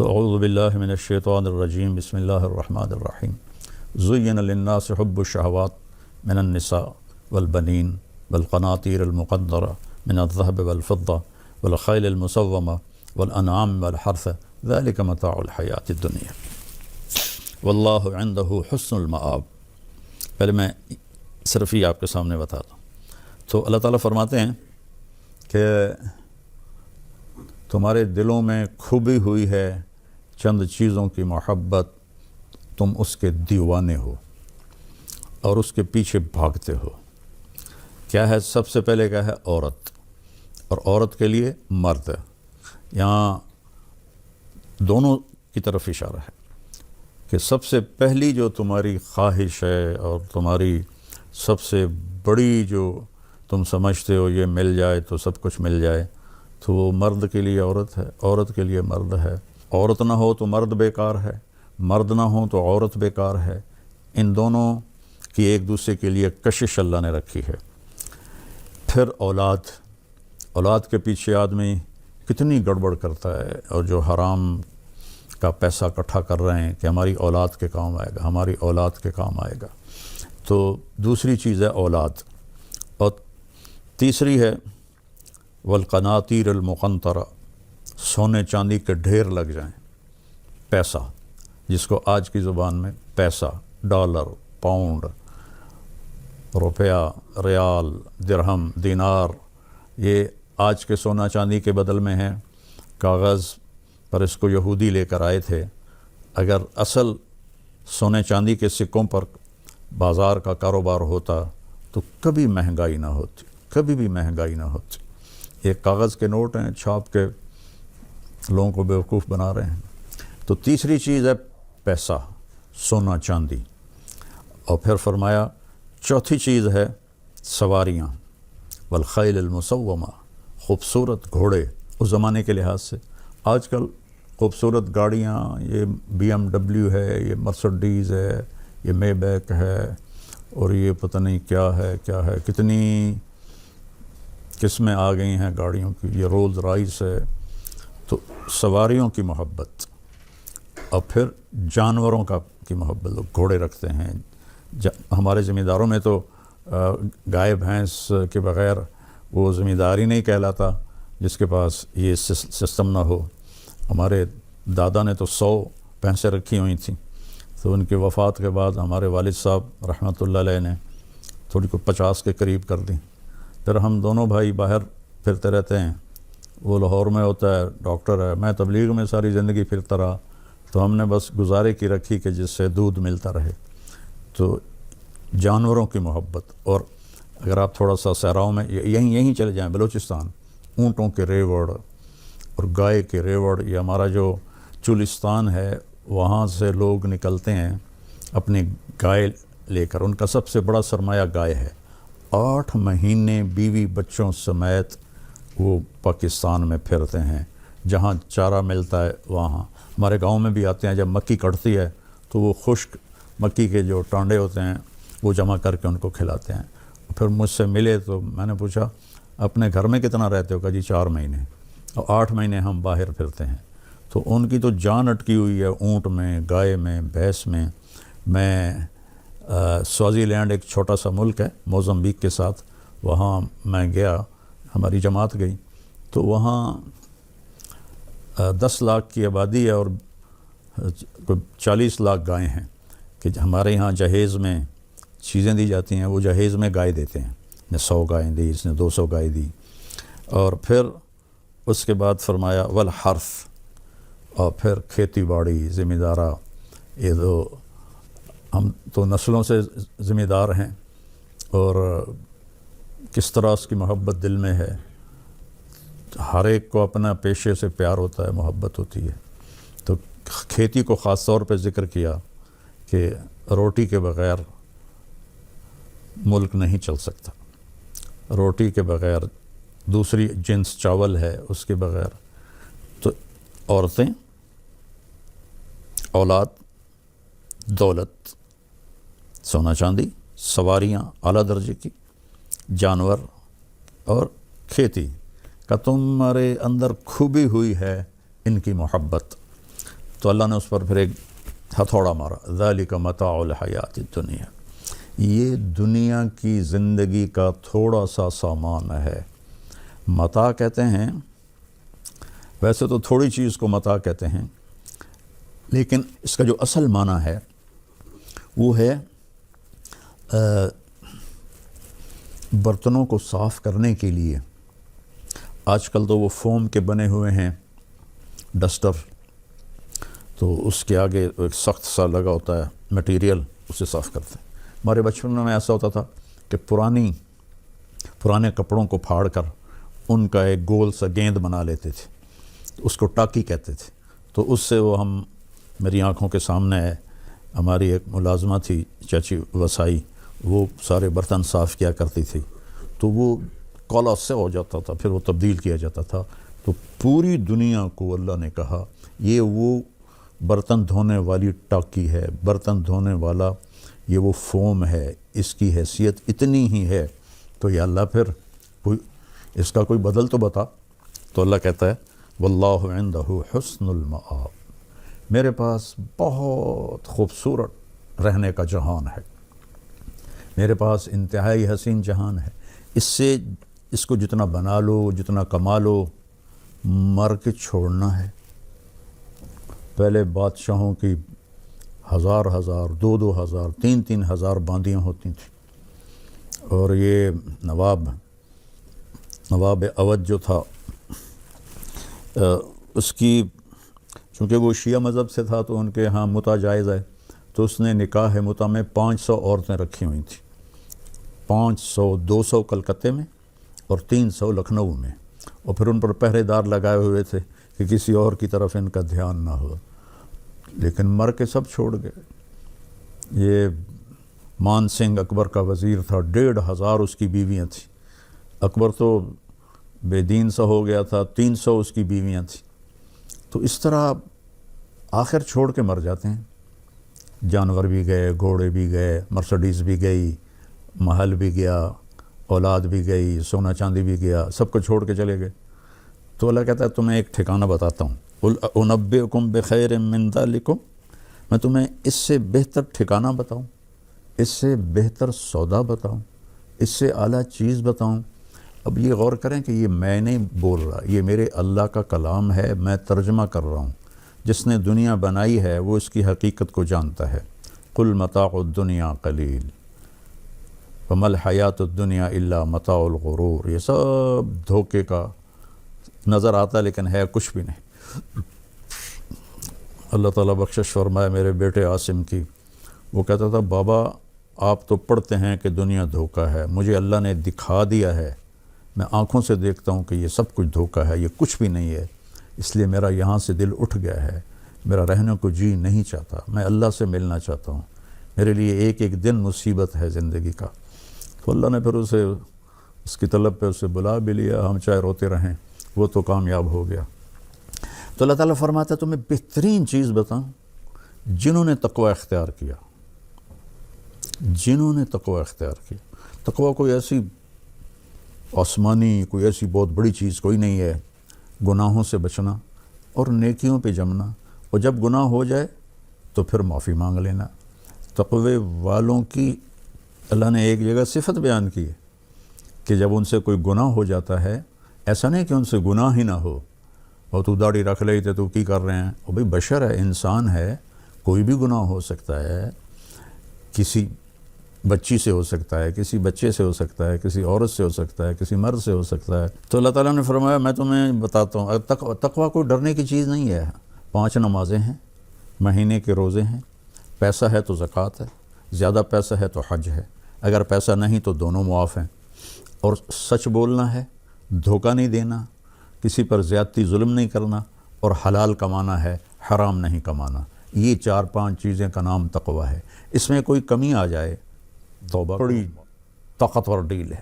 تو اعوذ باللہ من الشیطان الرجیم، بسم اللہ الرحمن الرحیم۔ زین للناس حب الشہوات من النساء والبنین والقناطیر المقنطرہ من الذہب والفضہ والخیل المسومہ والانعام والحرث ذلک متاع الحیاۃ الدنیا واللہ عندہ حسن المآب۔ پہلے میں صرف ہی آپ کے سامنے بتاتا ہوں۔ تو اللہ تعالیٰ فرماتے ہیں کہ تمہارے دلوں میں کھبی ہوئی ہے چند چیزوں کی محبت، تم اس کے دیوانے ہو اور اس کے پیچھے بھاگتے ہو۔ کیا ہے؟ سب سے پہلے کیا ہے؟ عورت، اور عورت کے لیے مرد ہے۔ یہاں دونوں کی طرف اشارہ ہے کہ سب سے پہلی جو تمہاری خواہش ہے اور تمہاری سب سے بڑی جو تم سمجھتے ہو یہ مل جائے تو سب کچھ مل جائے، تو وہ مرد کے لیے عورت ہے، عورت کے لیے مرد ہے۔ عورت نہ ہو تو مرد بیکار ہے، مرد نہ ہو تو عورت بیکار ہے۔ ان دونوں کی ایک دوسرے کے لیے کشش اللہ نے رکھی ہے۔ پھر اولاد کے پیچھے آدمی کتنی گڑبڑ کرتا ہے، اور جو حرام کا پیسہ اکٹھا کر رہے ہیں کہ ہماری اولاد کے کام آئے گا، ہماری اولاد کے کام آئے گا۔ تو دوسری چیز ہے اولاد، اور تیسری ہے والقناطیر المقنطرہ، سونے چاندی کے ڈھیر لگ جائیں، پیسہ، جس کو آج کی زبان میں پیسہ، ڈالر، پاؤنڈ، روپیہ، ریال، درہم، دینار، یہ آج کے سونا چاندی کے بدل میں ہیں۔ کاغذ پر اس کو یہودی لے کر آئے تھے۔ اگر اصل سونے چاندی کے سکوں پر بازار کا کاروبار ہوتا تو کبھی مہنگائی نہ ہوتی، کبھی بھی مہنگائی نہ ہوتی۔ یہ کاغذ کے نوٹ ہیں، چھاپ کے لوگوں کو بیوقوف بنا رہے ہیں۔ تو تیسری چیز ہے پیسہ، سونا چاندی، اور پھر فرمایا چوتھی چیز ہے سواریاں، والخیل المسومہ، خوبصورت گھوڑے اس زمانے کے لحاظ سے۔ آج کل خوبصورت گاڑیاں، یہ BMW ہے، یہ مرسڈیز ہے، یہ مے بیک ہے، اور یہ پتہ نہیں کیا ہے، کتنی قسمیں آ گئی ہیں گاڑیوں کی، یہ رولز رائس ہے۔ تو سواریوں کی محبت، اور پھر جانوروں کی محبت، لوگ گھوڑے رکھتے ہیں۔ ہمارے زمین داروں میں تو گائے بھینس کے بغیر وہ زمینداری نہیں کہلاتا جس کے پاس یہ سسٹم نہ ہو۔ ہمارے دادا نے تو 100 بھینسیں رکھی ہوئی تھیں، تو ان کی وفات کے بعد ہمارے والد صاحب رحمۃ اللہ علیہ نے تھوڑی کو 50 کے قریب کر دیں۔ پھر ہم دونوں بھائی باہر پھرتے رہتے ہیں، وہ لاہور میں ہوتا ہے، ڈاکٹر ہے، میں تبلیغ میں ساری زندگی پھرتا رہا، تو ہم نے بس گزارے کی رکھی کہ جس سے دودھ ملتا رہے۔ تو جانوروں کی محبت، اور اگر آپ تھوڑا سا صحراؤں میں یہیں چلے جائیں، بلوچستان، اونٹوں کے ریوڑ اور گائے کے ریوڑ، یہ ہمارا جو چولستان ہے، وہاں سے لوگ نکلتے ہیں اپنی گائے لے کر۔ ان کا سب سے بڑا سرمایہ گائے ہے۔ 8 مہینے بیوی بچوں سمیت وہ پاکستان میں پھرتے ہیں، جہاں چارہ ملتا ہے وہاں۔ ہمارے گاؤں میں بھی آتے ہیں، جب مکی کٹتی ہے تو وہ خشک مکی کے جو ٹانڈے ہوتے ہیں وہ جمع کر کے ان کو کھلاتے ہیں۔ پھر مجھ سے ملے تو میں نے پوچھا اپنے گھر میں کتنا رہتے ہو؟ کہا جی 4 مہینے، اور 8 مہینے ہم باہر پھرتے ہیں۔ تو ان کی تو جان اٹکی ہوئی ہے اونٹ میں، گائے میں، بھینس میں۔ میں سوازی لینڈ ایک چھوٹا سا ملک ہے موزمبیق کے ساتھ، وہاں میں گیا، ہماری جماعت گئی، تو وہاں 10 لاکھ کی آبادی ہے اور 40 لاکھ گائیں ہیں۔ کہ ہمارے یہاں جہیز میں چیزیں دی جاتی ہیں، وہ جہیز میں گائے دیتے ہیں، نے 100 گائیں دی، اس نے 200 گائے دی۔ اور پھر اس کے بعد فرمایا والحرث، اور پھر کھیتی باڑی، ذمہ دارہ۔ یہ ہم تو نسلوں سے ذمہ دار ہیں، اور کس طرح اس کی محبت دل میں ہے۔ ہر ایک کو اپنا پیشے سے پیار ہوتا ہے، محبت ہوتی ہے۔ تو کھیتی کو خاص طور پہ ذکر کیا کہ روٹی کے بغیر ملک نہیں چل سکتا، روٹی کے بغیر، دوسری جنس چاول ہے اس کے بغیر۔ تو عورتیں، اولاد، دولت، سونا چاندی، سواریاں اعلیٰ درجے کی، جانور اور کھیتی کا تمہارے اندر کھبی ہوئی ہے ان کی محبت۔ تو اللہ نے اس پر پھر ایک ہتھوڑا مارا، ذالک متاع الحیات الدنیا، یہ دنیا کی زندگی کا تھوڑا سا سامان ہے۔ متاع کہتے ہیں، ویسے تو تھوڑی چیز کو متاع کہتے ہیں، لیکن اس کا جو اصل معنی ہے وہ ہے برتنوں کو صاف کرنے کے لیے آج کل تو وہ فوم کے بنے ہوئے ہیں ڈسٹر، تو اس کے آگے ایک سخت سا لگا ہوتا ہے میٹیریل، اسے صاف کرتے ہیں۔ ہمارے بچپن میں ایسا ہوتا تھا کہ پرانے کپڑوں کو پھاڑ کر ان کا ایک گول سا گیند بنا لیتے تھے، اس کو ٹاکی کہتے تھے، تو اس سے وہ میری آنکھوں کے سامنے ہے، ہماری ایک ملازمہ تھی چاچی وسائی، وہ سارے برتن صاف کیا کرتی تھی، تو وہ کالا سے ہو جاتا تھا، پھر وہ تبدیل کیا جاتا تھا۔ تو پوری دنیا کو اللہ نے کہا یہ وہ برتن دھونے والی ٹاکی ہے، برتن دھونے والا یہ وہ فوم ہے، اس کی حیثیت اتنی ہی ہے، تو یا اللہ پھر اس کا کوئی بدل تو بتا۔ تو اللہ کہتا ہے واللہ عندہ حسن المآب، میرے پاس بہت خوبصورت رہنے کا جہان ہے، میرے پاس انتہائی حسین جہان ہے، اس کو جتنا بنا لو، جتنا کما لو، مر کے چھوڑنا ہے۔ پہلے بادشاہوں کی 1000 2000 3000 باندیاں ہوتی تھیں، اور یہ نواب اودھ جو تھا اس کی، چونکہ وہ شیعہ مذہب سے تھا تو ان کے ہاں متع جائز ہے، تو اس نے نکاح متع میں 500 عورتیں رکھی ہوئی تھیں، 200 کلکتے میں اور 300 لکھنؤ میں، اور پھر ان پر پہرے دار لگائے ہوئے تھے کہ کسی اور کی طرف ان کا دھیان نہ ہو، لیکن مر کے سب چھوڑ گئے۔ یہ مان سنگھ اکبر کا وزیر تھا، 1500 اس کی بیویاں تھیں، اکبر تو بے دین سا ہو گیا تھا، 300 اس کی بیویاں تھیں۔ تو اس طرح آخر چھوڑ کے مر جاتے ہیں، جانور بھی گئے، گھوڑے بھی گئے، مرسڈیز بھی گئی، محل بھی گیا، اولاد بھی گئی، سونا چاندی بھی گیا، سب کو چھوڑ کے چلے گئے۔ تو اللہ کہتا ہے تمہیں ایک ٹھکانہ بتاتا ہوں، قل انبئکم بخیر من ذلکم، میں تمہیں اس سے بہتر ٹھکانہ بتاؤں، اس سے بہتر سودا بتاؤں، اس سے اعلیٰ چیز بتاؤں۔ اب یہ غور کریں کہ یہ میں نہیں بول رہا، یہ میرے اللہ کا کلام ہے، میں ترجمہ کر رہا ہوں۔ جس نے دنیا بنائی ہے وہ اس کی حقیقت کو جانتا ہے۔ قل متاع الدنیا قلیل وما الحیات الدنیا الا متاع الغرور، یہ سب دھوکے کا نظر آتا لیکن ہے کچھ بھی نہیں۔ اللہ تعالیٰ بخشش فرمائے میرے بیٹے عاصم کی، وہ کہتا تھا بابا آپ تو پڑھتے ہیں کہ دنیا دھوکہ ہے، مجھے اللہ نے دکھا دیا ہے، میں آنکھوں سے دیکھتا ہوں کہ یہ سب کچھ دھوکہ ہے، یہ کچھ بھی نہیں ہے، اس لیے میرا یہاں سے دل اٹھ گیا ہے، میرا رہنے کو جی نہیں چاہتا، میں اللہ سے ملنا چاہتا ہوں، میرے لیے ایک ایک دن مصیبت ہے زندگی کا۔ تو اللہ نے پھر اس کی طلب پہ اسے بلا بھی لیا، ہم چاہے روتے رہیں، وہ تو کامیاب ہو گیا۔ تو اللہ تعالیٰ فرماتا ہے تمہیں بہترین چیز بتاؤں، جنہوں نے تقوی اختیار کیا، جنہوں نے تقوی اختیار کیا۔ تقوی کوئی ایسی آسمانی، کوئی ایسی بہت بڑی چیز کوئی نہیں ہے، گناہوں سے بچنا اور نیکیوں پہ جمنا، اور جب گناہ ہو جائے تو پھر معافی مانگ لینا۔ تقوی والوں کی اللہ نے ایک جگہ صفت بیان کی ہے کہ جب ان سے کوئی گناہ ہو جاتا ہے، ایسا نہیں کہ ان سے گناہ ہی نہ ہو، اور تو داڑھی رکھ لئی تے تو کی کر رہے ہیں، وہ بھئی بشر ہے، انسان ہے، کوئی بھی گناہ ہو سکتا ہے، کسی بچی سے ہو سکتا ہے، کسی بچے سے ہو سکتا ہے، کسی عورت سے ہو سکتا ہے، کسی مرد سے ہو سکتا ہے۔ تو اللہ تعالیٰ نے فرمایا میں تمہیں بتاتا ہوں، تقویٰ کوئی ڈرنے کی چیز نہیں ہے۔ 5 نمازیں ہیں، مہینے کے روزے ہیں، پیسہ ہے تو زکوٰۃ ہے، زیادہ پیسہ ہے تو حج ہے، اگر پیسہ نہیں تو دونوں معاف ہیں، اور سچ بولنا ہے، دھوکہ نہیں دینا، کسی پر زیادتی ظلم نہیں کرنا، اور حلال کمانا ہے، حرام نہیں کمانا۔ یہ 4-5 چیزیں کا نام تقویٰ ہے۔ اس میں کوئی کمی آ جائے، توبہ بڑی طاقتور ڈیل ہے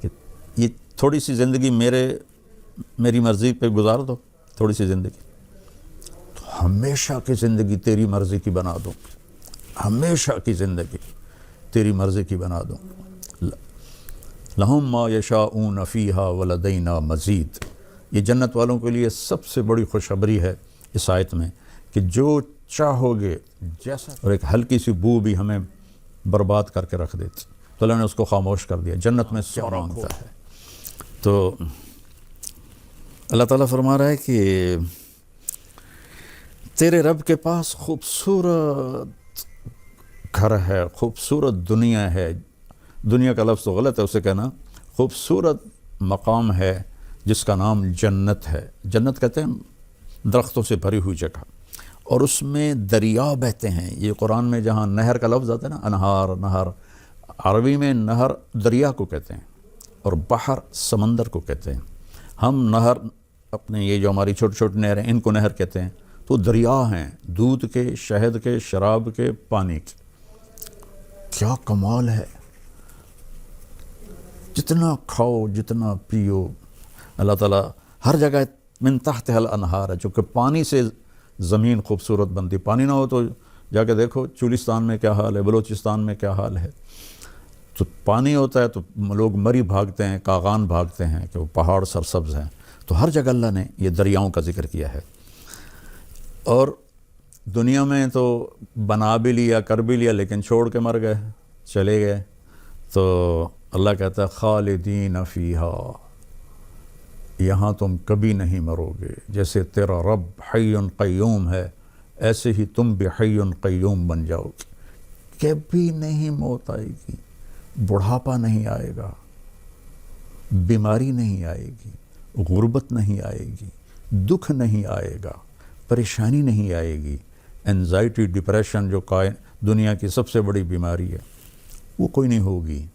کہ یہ تھوڑی سی زندگی میری مرضی پہ گزار دو، تھوڑی سی زندگی، تو ہمیشہ کی زندگی تیری مرضی کی بنا دوں، ہمیشہ کی زندگی تیری مرضی کی بنا دوں۔ لہم ما یشاءون فیہا ولدینا مزید، یہ جنت والوں کے لیے سب سے بڑی خوشخبری ہے اس آیت میں کہ جو چاہو گے جیسا، اور ایک ہلکی سی بو بھی ہمیں برباد کر کے رکھ دیتی، تو اللہ نے اس کو خاموش کر دیا۔ جنت میں کیا مانگتا ہے؟ تو اللہ تعالیٰ فرما رہا ہے کہ تیرے رب کے پاس خوبصورت گھر ہے، خوبصورت دنیا ہے، دنیا کا لفظ تو غلط ہے اسے کہنا، خوبصورت مقام ہے جس کا نام جنت ہے۔ جنت کہتے ہیں درختوں سے بھری ہوئی جگہ، اور اس میں دریا بہتے ہیں۔ یہ قرآن میں جہاں نہر کا لفظ آتا ہے نا، انہار، نہر، عربی میں نہر دریا کو کہتے ہیں اور بحر سمندر کو کہتے ہیں۔ ہم نہر اپنے یہ جو ہماری چھوٹی چھوٹی نہریں ان کو نہر کہتے ہیں، تو دریا ہیں دودھ کے، شہد کے، شراب کے، پانی کے۔ کیا کمال ہے! جتنا کھاؤ، جتنا پیو، اللہ تعالیٰ ہر جگہ من تحتها الانہار ہے، چونکہ پانی سے زمین خوبصورت بنتی۔ پانی نہ ہو تو جا کے دیکھو چولستان میں کیا حال ہے، بلوچستان میں کیا حال ہے۔ تو پانی ہوتا ہے تو لوگ مری بھاگتے ہیں، کاغان بھاگتے ہیں کہ وہ پہاڑ سرسبز ہیں۔ تو ہر جگہ اللہ نے یہ دریاؤں کا ذکر کیا ہے۔ اور دنیا میں تو بنا بھی لیا، کر بھی لیا، لیکن چھوڑ کے مر گئے، چلے گئے۔ تو اللہ کہتا ہے خالدین فیہا، یہاں تم کبھی نہیں مرو گے۔ جیسے تیرا رب حی قیوم ہے، ایسے ہی تم بھی حی قیوم بن جاؤ گے۔ کبھی نہیں موت آئے گی، بڑھاپا نہیں آئے گا، بیماری نہیں آئے گی، غربت نہیں آئے گی، دکھ نہیں آئے گا، پریشانی نہیں آئے گی۔ انزائٹی، ڈپریشن جو دنیا کی سب سے بڑی بیماری ہے، وہ کوئی نہیں ہوگی۔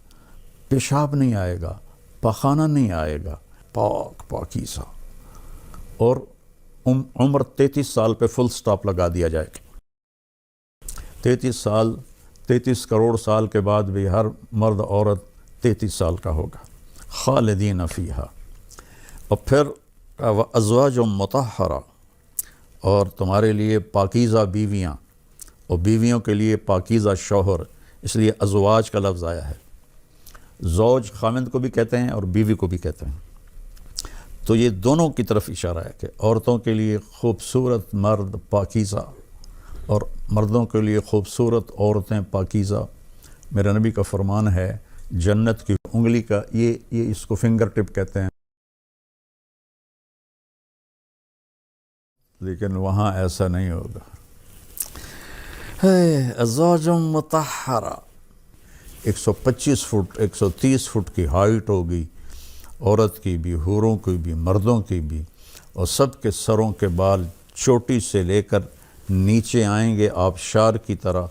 پیشاب نہیں آئے گا، پاخانہ نہیں آئے گا، پاکیزہ۔ اور عمر 33 سال پہ فل سٹاپ لگا دیا جائے گا۔ 33 سال، 33 کروڑ سال کے بعد بھی ہر مرد عورت 33 سال کا ہوگا۔ خالدین فیہا۔ اور پھر ازواج مطہرہ، اور تمہارے لیے پاکیزہ بیویاں، اور بیویوں کے لیے پاکیزہ شوہر، اس لیے ازواج کا لفظ آیا ہے۔ زوج خامند کو بھی کہتے ہیں اور بیوی کو بھی کہتے ہیں۔ تو یہ دونوں کی طرف اشارہ ہے کہ عورتوں کے لیے خوبصورت مرد پاکیزہ، اور مردوں کے لیے خوبصورت عورتیں پاکیزہ۔ میرے نبی کا فرمان ہے جنت کی انگلی کا، یہ اس کو فنگر ٹپ کہتے ہیں، لیکن وہاں ایسا نہیں ہوگا۔ ازواج مطہرہ، 125 فٹ 130 فٹ کی ہائٹ ہوگی عورت کی بھی، حوروں کی بھی، مردوں کی بھی، اور سب کے سروں کے بال چوٹی سے لے کر نیچے آئیں گے آبشار کی طرح،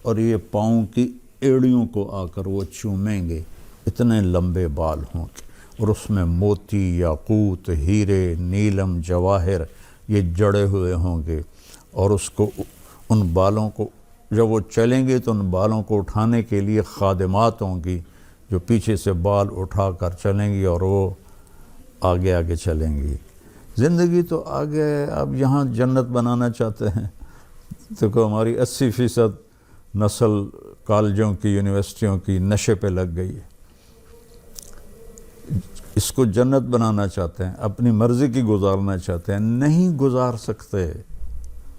اور یہ پاؤں کی ایڑیوں کو آ کر وہ چومیں گے، اتنے لمبے بال ہوں گے۔ اور اس میں موتی، یاقوت، ہیرے، نیلم، جواہر یہ جڑے ہوئے ہوں گے۔ اور اس کو، ان بالوں کو جب وہ چلیں گے تو ان بالوں کو اٹھانے کے لیے خادمات ہوں گی جو پیچھے سے بال اٹھا کر چلیں گی، اور وہ آگے آگے چلیں گی۔ زندگی تو آگے، اب یہاں جنت بنانا چاہتے ہیں۔ دیکھو ہماری 80% نسل کالجوں کی، یونیورسٹیوں کی نشے پہ لگ گئی ہے۔ اس کو جنت بنانا چاہتے ہیں، اپنی مرضی کی گزارنا چاہتے ہیں، نہیں گزار سکتے۔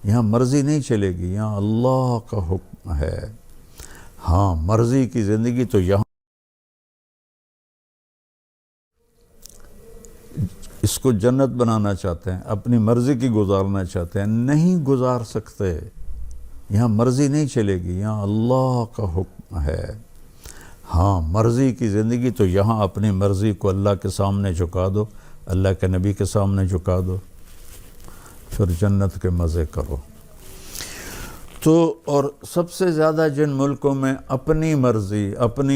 یہاں مرضی نہیں چلے گی، یہاں اللہ کا حکم ہے۔ ہاں مرضی کی زندگی تو یہاں، اس کو جنت بنانا چاہتے ہیں، اپنی مرضی کی گزارنا چاہتے ہیں، نہیں گزار سکتے۔ یہاں مرضی نہیں چلے گی، یہاں اللہ کا حکم ہے۔ ہاں مرضی کی زندگی تو یہاں اپنی مرضی کو اللہ کے سامنے جھکا دو، اللہ کے نبی کے سامنے جھکا دو، پھر جنت کے مزے کرو۔ تو اور سب سے زیادہ جن ملکوں میں اپنی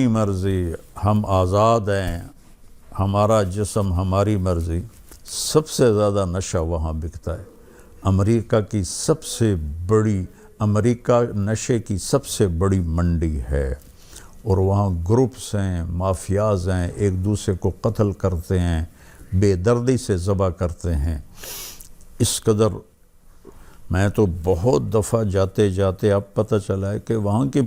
مرضی ہم آزاد ہیں، ہمارا جسم ہماری مرضی، سب سے زیادہ نشہ وہاں بکتا ہے۔ امریکہ نشے کی سب سے بڑی منڈی ہے، اور وہاں گروپس ہیں، مافیاز ہیں، ایک دوسرے کو قتل کرتے ہیں، بے دردی سے ذبح کرتے ہیں۔ اس قدر، میں تو بہت دفعہ جاتے جاتے اب پتہ چلا ہے کہ وہاں کی